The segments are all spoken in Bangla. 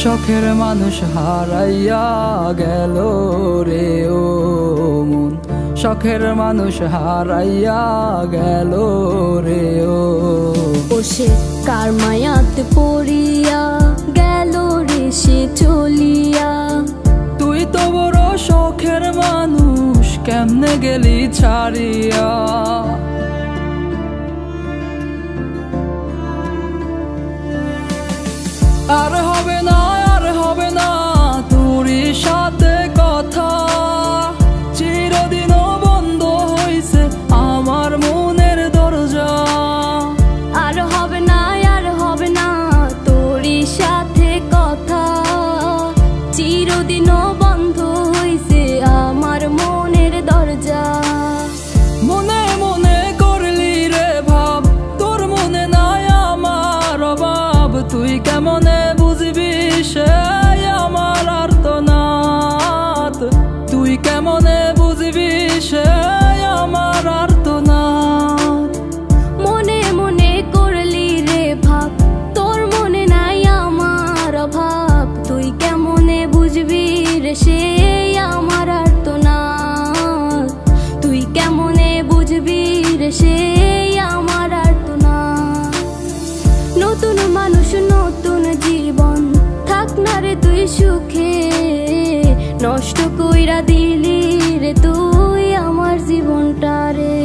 শখের মানুষ হারাইয়া গেল রে ও মন, শখের মানুষ হারাইয়া গেল রে ও। সে কার মায়াতে পড়িয়া গেল রে সে চলিয়া। তুই তো বড় শখের মানুষ, কেমনে গেলি ছাড়িয়া। আর হবে না, আর হবে না তোরই সাথে কথা, চিরদিনও বন্ধ হইছে আমার মনের দরজা। আর হবে না, আর হবে না তোরই সাথে কথা, চিরদিনও বন্ধ হইছে আমার মনের দরজা। মনে মনে করলি রে ভাব, তোর মনে নাই আমার অভাব, তুই কেমনে বুঝবি সে আমার আর্তনাদ, তুই কেমনে বুঝবি সে আমার আর্তনাদ। মনে মনে করলি রে ভাব, তোর মনে নাই আমার অভাব, তুই কেমনে বুঝবি রে সে আমার আর্তনাদ, তুই কেমনে বুঝবি রে সে আমার আর্তনাদ। নতুন মানুষ নতুন জীবন, থাক না রে তুই সুখে, নষ্ট কইরা দিলি রে তুই আমার জীবনটা রে।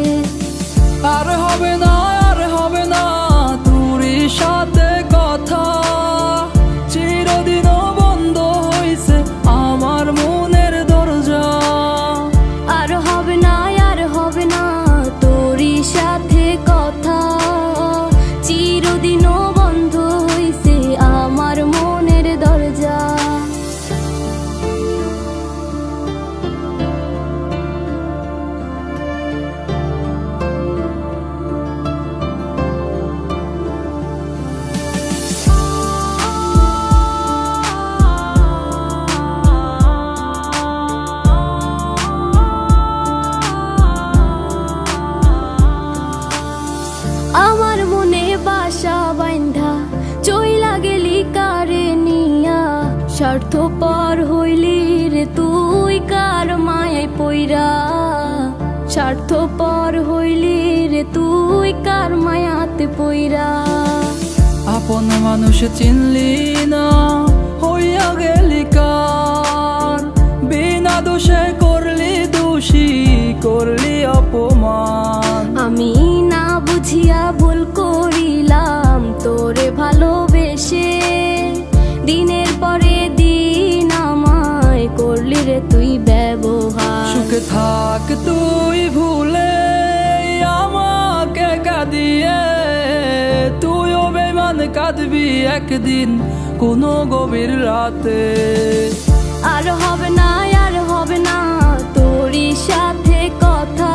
আর হবে না, আর হবে না তোরই সাথে কথা, চিরদিনও বন্ধ হইছে আমার মনের দরজা। আর হবে না, আর হবে না তোরই সাথে কথা, চিরদিনও বন্ধ হইছে আমার মনের দরজা। আমার মনে বাসা বাইন্ধা চইলা গেলি কারে নিয়া, স্বার্থপর হইলি রে তুই কার মায়ায় পইরা, স্বার্থপর হইলি রে তুই কার মায়াতে পইরা। আপন মানুষ চিনলি না, হইয়া গেলি কার, বিনা দোষে করলি দোষী, করলি অপমান। আমি না বুঝিয়া ভুল করিলাম তোরে ভালোবেসে, দিনের পরে দিন আমায় করলি রে তুই ব্যবহার। সুখে থাক তুই ভুলে আমাকে কাঁদিয়ে, তুইও বেমান কাঁদবি একদিন কোনো গভীর রাতে। আর হবে না, আর হবে না তোরই সাথে কথা,